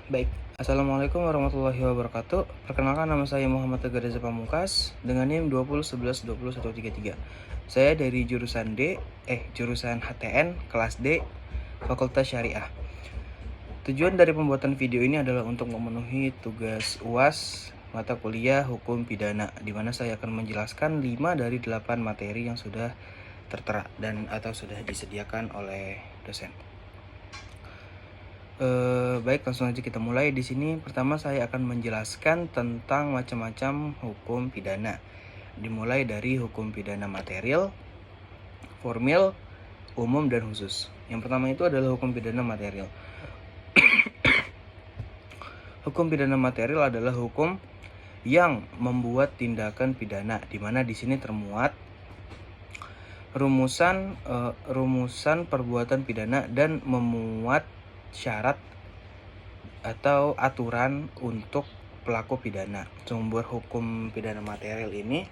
Baik, Assalamualaikum warahmatullahi wabarakatuh. Perkenalkan, nama saya Muhammad Tegar Reza Pamungkas dengan NIM 2011-20133. Saya dari jurusan HTN kelas D, Fakultas Syariah. Tujuan dari pembuatan video ini adalah untuk memenuhi tugas UAS mata kuliah Hukum Pidana, di mana saya akan menjelaskan 5 dari 8 materi yang sudah tertera dan atau sudah disediakan oleh dosen. Baik, langsung aja kita mulai. Di sini pertama saya akan menjelaskan tentang macam-macam hukum pidana. Dimulai dari hukum pidana material, formil, umum, dan khusus. Yang pertama itu adalah hukum pidana material. Hukum pidana material adalah hukum yang membuat tindakan pidana, di mana di sini termuat rumusan perbuatan pidana dan memuat syarat atau aturan untuk pelaku pidana. Sumber hukum pidana material ini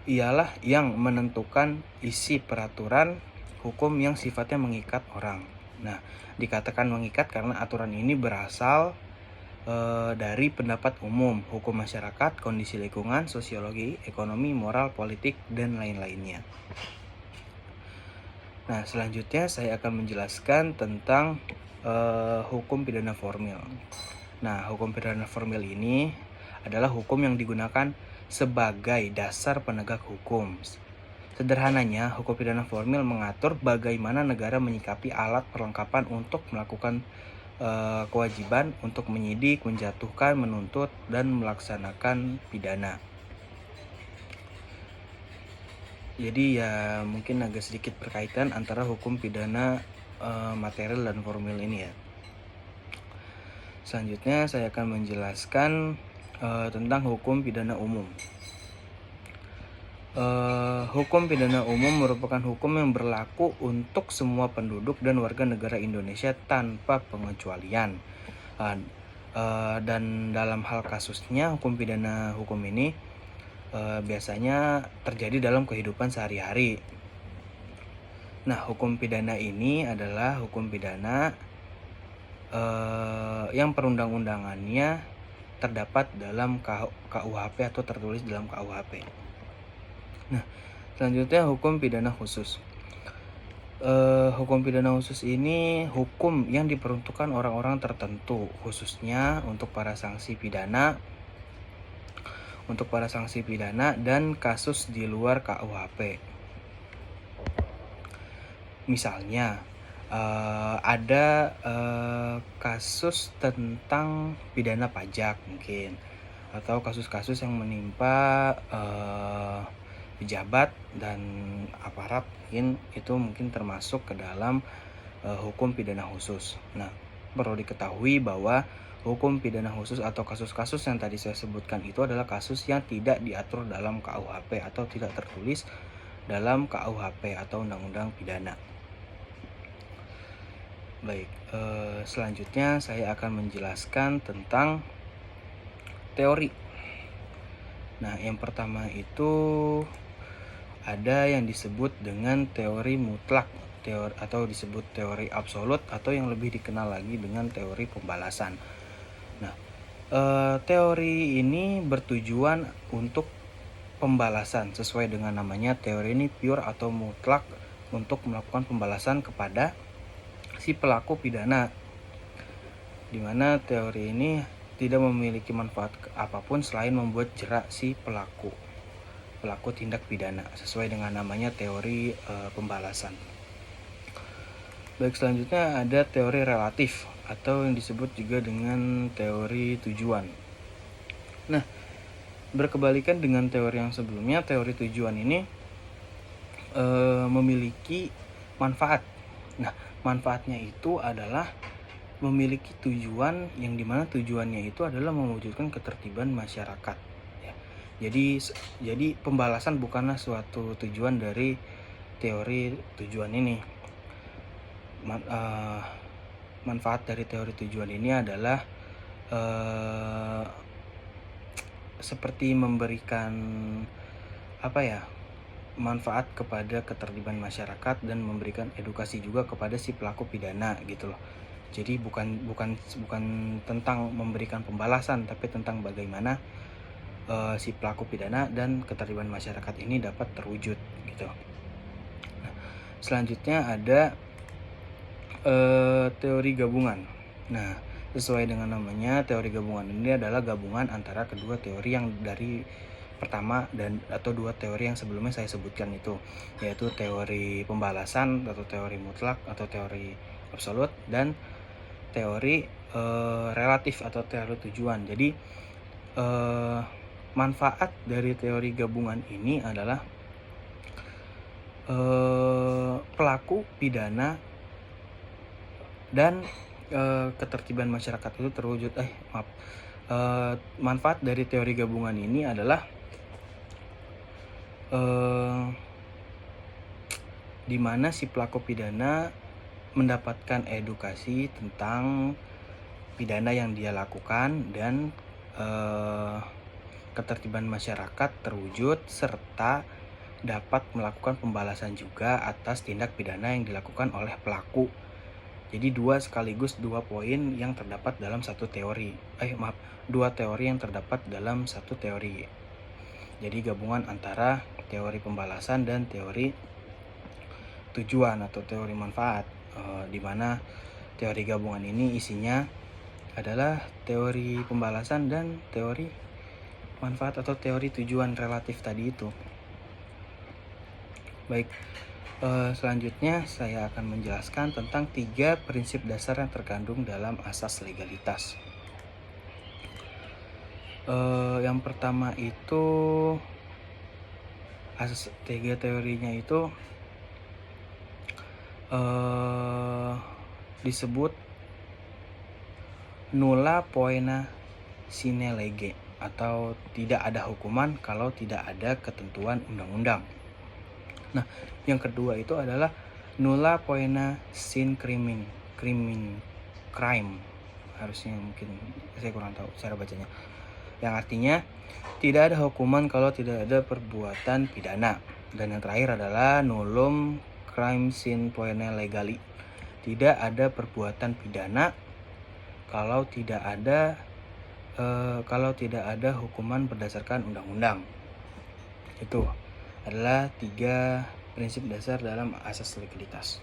ialah yang menentukan isi peraturan hukum yang sifatnya mengikat orang. Nah, dikatakan mengikat karena aturan ini berasal dari pendapat umum, hukum masyarakat, kondisi lingkungan, sosiologi, ekonomi, moral, politik, dan lain-lainnya. Nah, selanjutnya saya akan menjelaskan tentang hukum pidana formil. Nah, hukum pidana formil ini adalah hukum yang digunakan sebagai dasar penegak hukum. Sederhananya, hukum pidana formil mengatur bagaimana negara menyikapi alat perlengkapan untuk melakukan kewajiban untuk menyidik, menjatuhkan, menuntut, dan melaksanakan pidana. Jadi ya mungkin agak sedikit berkaitan antara hukum pidana material dan formil ini ya. Selanjutnya saya akan menjelaskan tentang hukum pidana umum. Hukum pidana umum merupakan hukum yang berlaku untuk semua penduduk dan warga negara Indonesia tanpa pengecualian. Dan dalam hal kasusnya, hukum pidana hukum ini biasanya terjadi dalam kehidupan sehari-hari. Nah, hukum pidana ini adalah hukum pidana yang perundang-undangannya terdapat dalam KUHP atau tertulis dalam KUHP. Nah, selanjutnya hukum pidana khusus. Hukum pidana khusus ini hukum yang diperuntukkan orang-orang tertentu, khususnya untuk para sanksi pidana dan kasus di luar KUHP. Misalnya ada kasus tentang pidana pajak mungkin, atau kasus-kasus yang menimpa pejabat dan aparat, mungkin termasuk ke dalam hukum pidana khusus. Nah, perlu diketahui bahwa hukum pidana khusus atau kasus-kasus yang tadi saya sebutkan itu adalah kasus yang tidak diatur dalam KUHP atau tidak tertulis dalam KUHP atau Undang-Undang Pidana. Baik, selanjutnya saya akan menjelaskan tentang teori. Nah, yang pertama itu ada yang disebut dengan teori mutlak, atau disebut teori absolut, atau yang lebih dikenal lagi dengan teori pembalasan. Nah, teori ini bertujuan untuk pembalasan. Sesuai dengan namanya, teori ini pure atau mutlak untuk melakukan pembalasan kepada si pelaku pidana, di mana teori ini tidak memiliki manfaat apapun selain membuat jerak si pelaku tindak pidana, sesuai dengan namanya teori pembalasan. Baik, selanjutnya ada teori relatif atau yang disebut juga dengan teori tujuan. Nah, berkebalikan dengan teori yang sebelumnya, teori tujuan ini memiliki manfaat. Nah, manfaatnya itu adalah memiliki tujuan yang dimana tujuannya itu adalah mewujudkan ketertiban masyarakat. Ya. Jadi pembalasan bukanlah suatu tujuan dari teori tujuan ini. Manfaat dari teori tujuan ini adalah seperti memberikan manfaat kepada ketertiban masyarakat dan memberikan edukasi juga kepada si pelaku pidana gitu loh. Jadi bukan tentang memberikan pembalasan, tapi tentang bagaimana si pelaku pidana dan keterlibatan masyarakat ini dapat terwujud gitu. Nah, selanjutnya ada teori gabungan. Nah, sesuai dengan namanya, teori gabungan ini adalah gabungan antara kedua teori yang dari pertama atau dua teori yang sebelumnya saya sebutkan itu, yaitu teori pembalasan atau teori mutlak atau teori absolut, dan teori relatif atau teori tujuan. Jadi manfaat dari teori gabungan ini adalah pelaku pidana dan ketertiban masyarakat itu terwujud. Manfaat dari teori gabungan ini adalah di mana si pelaku pidana mendapatkan edukasi tentang pidana yang dia lakukan dan ketertiban masyarakat terwujud, serta dapat melakukan pembalasan juga atas tindak pidana yang dilakukan oleh pelaku. Jadi dua poin yang terdapat dalam satu teori. Dua teori yang terdapat dalam satu teori. Jadi gabungan antara teori pembalasan dan teori tujuan atau teori manfaat, di mana teori gabungan ini isinya adalah teori pembalasan dan teori manfaat atau teori tujuan relatif tadi itu. Baik, selanjutnya saya akan menjelaskan tentang 3 prinsip dasar yang terkandung dalam asas legalitas. Yang pertama itu asas 3 teorinya itu disebut nulla poena sine lege, atau tidak ada hukuman kalau tidak ada ketentuan undang-undang. Nah, yang kedua itu adalah nulla poena sine crime. Harusnya, mungkin saya kurang tahu cara bacanya. Yang artinya tidak ada hukuman kalau tidak ada perbuatan pidana. Dan yang terakhir adalah nullum crime sine poena legali. Tidak ada perbuatan pidana kalau tidak ada hukuman berdasarkan undang-undang. Itu adalah 3 prinsip dasar dalam asas legalitas.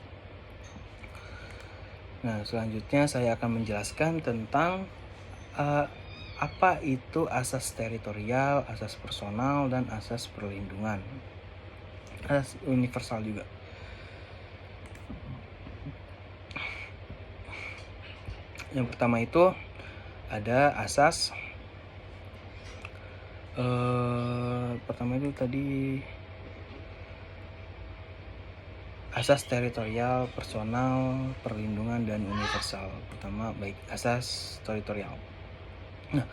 Nah, selanjutnya saya akan menjelaskan tentang apa itu asas teritorial, asas personal, dan asas perlindungan. Asas universal juga. Yang pertama itu ada asas pertama itu tadi asas teritorial, personal, perlindungan, dan universal. Pertama, asas teritorial. Nah,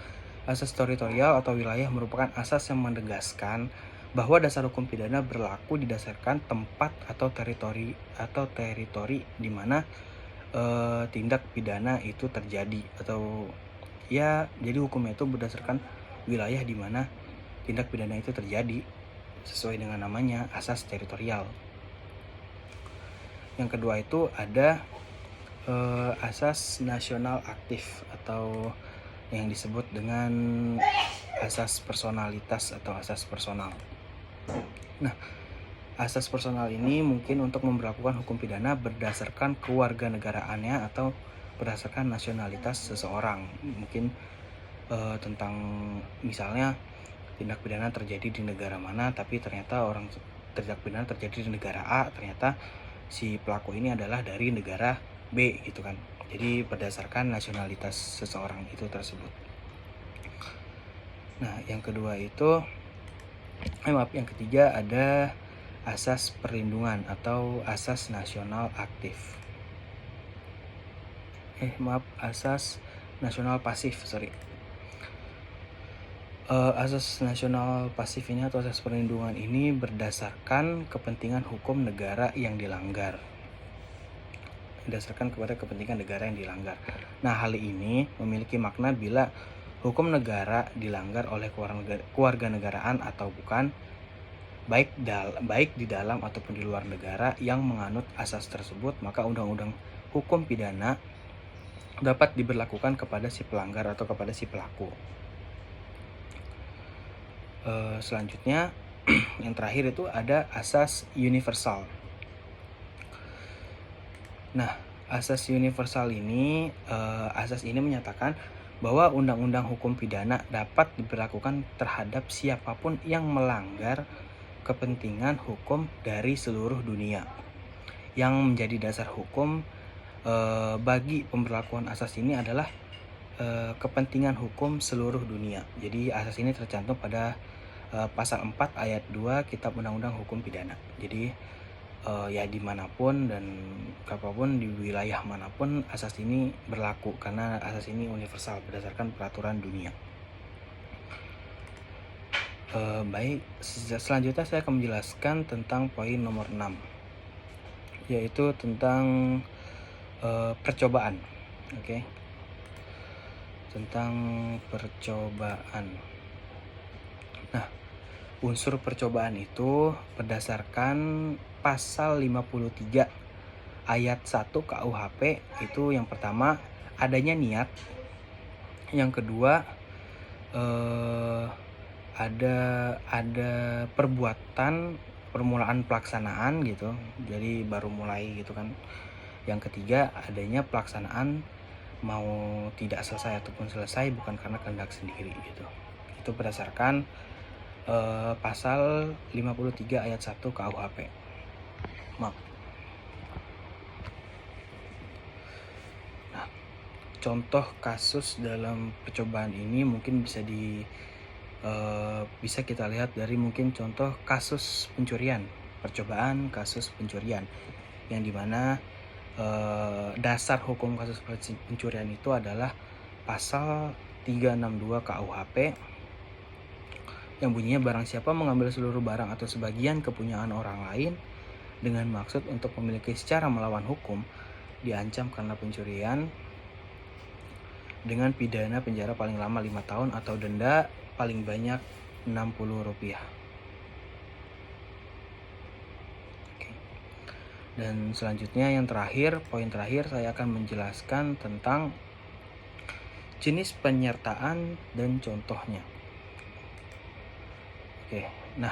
asas teritorial atau wilayah merupakan asas yang menegaskan bahwa dasar hukum pidana berlaku didasarkan tempat atau teritori di mana tindak pidana itu terjadi, atau ya, jadi hukumnya itu berdasarkan wilayah di mana tindak pidana itu terjadi, sesuai dengan namanya, asas teritorial. Yang kedua itu ada asas nasional aktif, atau yang disebut dengan asas personalitas atau asas personal. Nah, asas personal ini mungkin untuk memberlakukan hukum pidana berdasarkan kewarganegaraannya atau berdasarkan nasionalitas seseorang. Mungkin tentang misalnya tindak pidana terjadi di negara mana, tapi ternyata tindak pidana terjadi di negara A, ternyata si pelaku ini adalah dari negara B gitu kan. Jadi berdasarkan nasionalitas seseorang itu tersebut. Nah, yang ketiga ada asas perlindungan atau asas nasional aktif. Asas nasional pasif, asas nasional pasif ini atau asas perlindungan ini berdasarkan kepentingan hukum negara yang dilanggar. Berdasarkan kepada kepentingan negara yang dilanggar. Nah, hal ini memiliki makna bila hukum negara dilanggar oleh kewarganegaraan atau bukan, baik di dalam ataupun di luar negara yang menganut asas tersebut, maka undang-undang hukum pidana dapat diberlakukan kepada si pelanggar atau kepada si pelaku. Selanjutnya yang terakhir itu ada asas universal. Nah, asas universal ini menyatakan bahwa undang-undang hukum pidana dapat diberlakukan terhadap siapapun yang melanggar kepentingan hukum dari seluruh dunia. Yang menjadi dasar hukum bagi pemberlakuan asas ini adalah kepentingan hukum seluruh dunia. Jadi asas ini tercantum pada pasal 4 ayat 2 Kitab Undang-Undang Hukum Pidana. Jadi ya dimanapun dan kapanpun di wilayah manapun asas ini berlaku karena asas ini universal berdasarkan peraturan dunia. Baik, selanjutnya saya akan menjelaskan tentang poin nomor 6, yaitu tentang percobaan. Oke. Tentang percobaan. Nah, unsur percobaan itu berdasarkan pasal 53 ayat 1 KUHP itu yang pertama adanya niat, yang kedua ada perbuatan permulaan pelaksanaan gitu, jadi baru mulai gitu kan. Yang ketiga adanya pelaksanaan mau tidak selesai ataupun selesai bukan karena kehendak sendiri gitu. Itu berdasarkan pasal 53 ayat 1 KUHP. Maaf. Nah, contoh kasus dalam percobaan ini mungkin bisa kita lihat dari mungkin contoh kasus pencurian, percobaan kasus pencurian, yang dimana dasar hukum kasus pencurian itu adalah pasal 362 KUHP yang bunyinya barang siapa mengambil seluruh barang atau sebagian kepunyaan orang lain dengan maksud untuk memiliki secara melawan hukum diancam karena pencurian dengan pidana penjara paling lama 5 tahun atau denda paling banyak Rp60. Dan selanjutnya yang terakhir, poin terakhir saya akan menjelaskan tentang jenis penyertaan dan contohnya. Oke, nah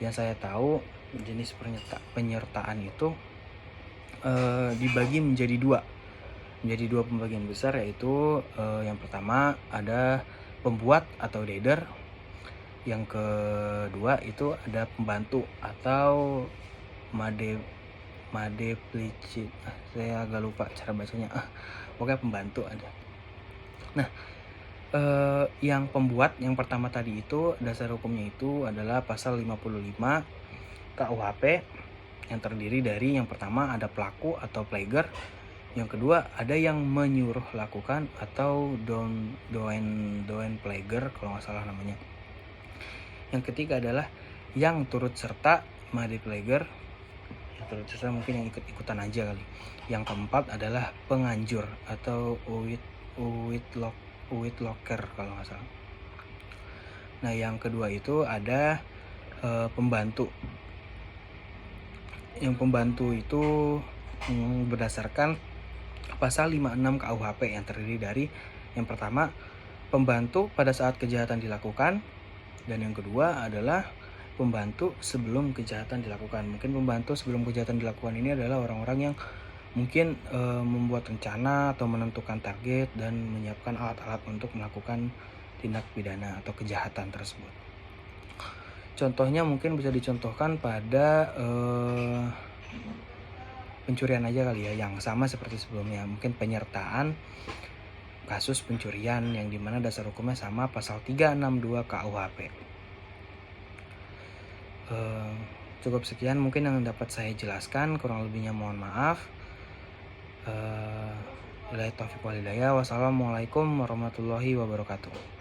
yang saya tahu jenis penyertaan itu dibagi menjadi dua pembagian besar, yaitu yang pertama ada pembuat atau leader, yang kedua itu ada pembantu atau madeplicit, saya agak lupa cara bacanya, pokoknya pembantu ada. Nah, yang pembuat yang pertama tadi itu dasar hukumnya itu adalah pasal 55 KUHP yang terdiri dari yang pertama ada pelaku atau plagier, yang kedua ada yang menyuruh lakukan atau doen plagier kalau nggak salah namanya, yang ketiga adalah yang turut serta plagier, yang turut serta mungkin yang ikut-ikutan aja kali, yang keempat adalah penganjur atau locker kalau nggak salah. Nah yang kedua itu ada pembantu. Yang pembantu itu berdasarkan pasal 56 KUHP yang terdiri dari yang pertama pembantu pada saat kejahatan dilakukan, dan yang kedua adalah pembantu sebelum kejahatan dilakukan. Mungkin pembantu sebelum kejahatan dilakukan ini adalah orang-orang yang mungkin membuat rencana atau menentukan target dan menyiapkan alat-alat untuk melakukan tindak pidana atau kejahatan tersebut. Contohnya mungkin bisa dicontohkan pada pencurian aja kali ya, yang sama seperti sebelumnya, mungkin penyertaan kasus pencurian yang dimana dasar hukumnya sama pasal 362 KUHP. Cukup sekian mungkin yang dapat saya jelaskan, kurang lebihnya mohon maaf. Wassalamualaikum warahmatullahi wabarakatuh.